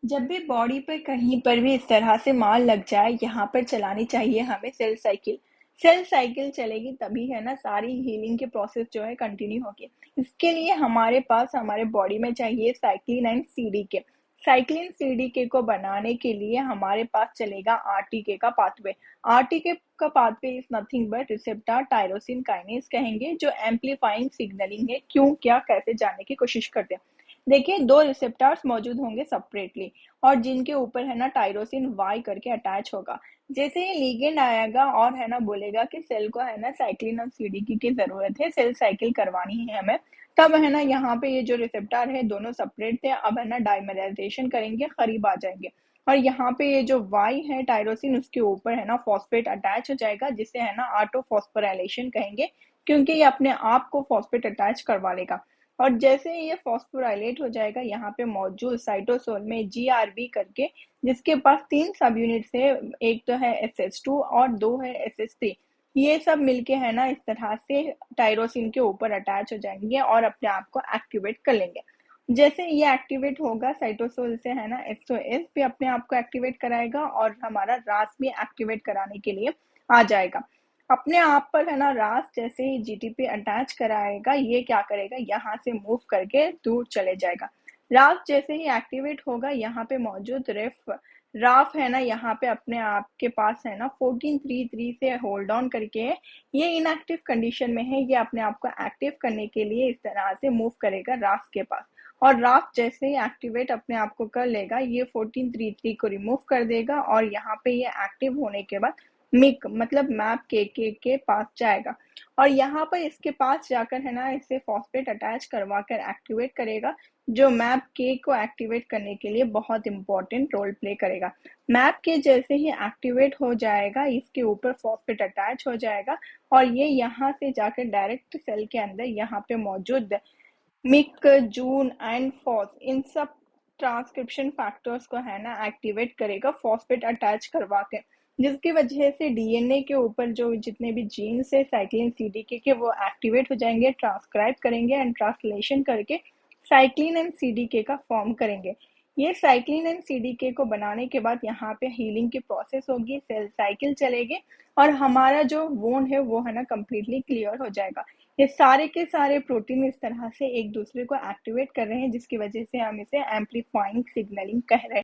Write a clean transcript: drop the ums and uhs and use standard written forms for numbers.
जब भी बॉडी पे कहीं पर भी इस तरह से मार लग जाए, यहाँ पर चलानी चाहिए हमें सेल साइकिल। सेल साइकिल चलेगी तभी है ना सारी हीलिंग के प्रोसेस जो है कंटिन्यू होगी। इसके लिए हमारे पास हमारे बॉडी में चाहिए cyclin and CDK. Cyclin CDK को बनाने के लिए हमारे पास चलेगा आरटीके का पाथवे। आरटीके का pathway is nothing but receptor tyrosine kinase कहेंगे, जो एम्पलीफाइंग सिग्नलिंग है क्यों क्या कैसे जानने की कोशिश करते हैं। देखिए, दो रिसेप्टर्स मौजूद होंगे सेपरेटली, और जिनके ऊपर है ना टायरोसिन वाई करके अटैच होगा। जैसे ही लिगेंड आएगा और है ना बोलेगा कि सेल को है ना साइक्लिन और सीडीकी की जरूरत है, सेल साइकिल करवानी है हमें, तब है ना यहाँ पे ये जो रिसेप्टर है दोनों सेपरेट थे, अब है ना डाइमराइजेशन करेंगे, करीब आ जाएंगे। और यहाँ पे ये जो वाई है टायरोसिन, उसके ऊपर है ना फॉस्फेट अटैच हो जाएगा, जिसे है ना ऑटो फॉस्फोराइलेशन कहेंगे, क्योंकि ये अपने आप को फॉस्फेट अटैच करवा लेगा। और जैसे ही ये फॉस्फोराइलेट हो जाएगा, यहाँ पे मौजूद साइटोसोल में जीआरबी करके, जिसके पास तीन सब यूनिट्स है, एक तो है एसएच2 और दो है एसएच3। ये सब मिलके है ना इस तरह से टायरोसिन के ऊपर अटैच हो जाएंगे और अपने आप को एक्टिवेट कर लेंगे। जैसे ये एक्टिवेट होगा साइटोसोल से है ना एसओएस भी अपने आप को एक्टिवेट कराएगा, और हमारा रास भी एक्टिवेट कराने के लिए आ जाएगा। अपने आप पर है ना रास जैसे ही जीटीपी अटैच कराएगा, ये क्या करेगा, यहाँ से मूव करके दूर चले जाएगा। रास जैसे ही एक्टिवेट होगा, यहाँ पे मौजूद राफ है ना, यहाँ पे अपने आप के पास है ना 1433 से होल्ड ऑन करके है। ये इनएक्टिव कंडीशन में है, ये अपने आप को एक्टिव करने के लिए इस तरह से मूव करेगा राफ के पास। और राफ जैसे ही एक्टिवेट अपने आप को कर लेगा, ये 1433 को रिमूव कर देगा, और यहाँ पे ये एक्टिव होने के बाद मिक मतलब मैप के पास जाएगा, और यहाँ पर इसके पास जाकर है ना इसे फॉस्फेट अटैच करवा कर एक्टिवेट करेगा, जो मैप के को एक्टिवेट करने के लिए बहुत इंपॉर्टेंट रोल प्ले करेगा। मैप के जैसे ही एक्टिवेट हो जाएगा, इसके ऊपर फॉस्फेट अटैच हो जाएगा, और ये यहाँ से जाकर डायरेक्ट सेल के अंदर यहाँ पे मौजूद मिक, जून एंड फॉस, इन सब ट्रांसक्रिप्शन फैक्टर्स को है ना एक्टिवेट करेगा फॉस्फेट अटैच करवा के, जिसकी वजह से डीएनए के ऊपर जो जितने भी जीन्स है साइक्लिन सीडीके के, वो एक्टिवेट हो जाएंगे, ट्रांसक्राइब करेंगे एंड ट्रांसलेशन करके साइक्लिन एंड सीडीके का फॉर्म करेंगे। ये साइक्लिन एंड सीडीके को बनाने के बाद यहाँ पे हीलिंग की प्रोसेस होगी, सेल साइकिल चलेगी, और हमारा जो वोंड है वो है ना कम्प्लीटली क्लियर हो जाएगा। ये सारे के सारे प्रोटीन इस तरह से एक दूसरे को एक्टिवेट कर रहे हैं, जिसकी वजह से हम इसे एम्पलीफाइंग सिग्नलिंग कह रहे हैं।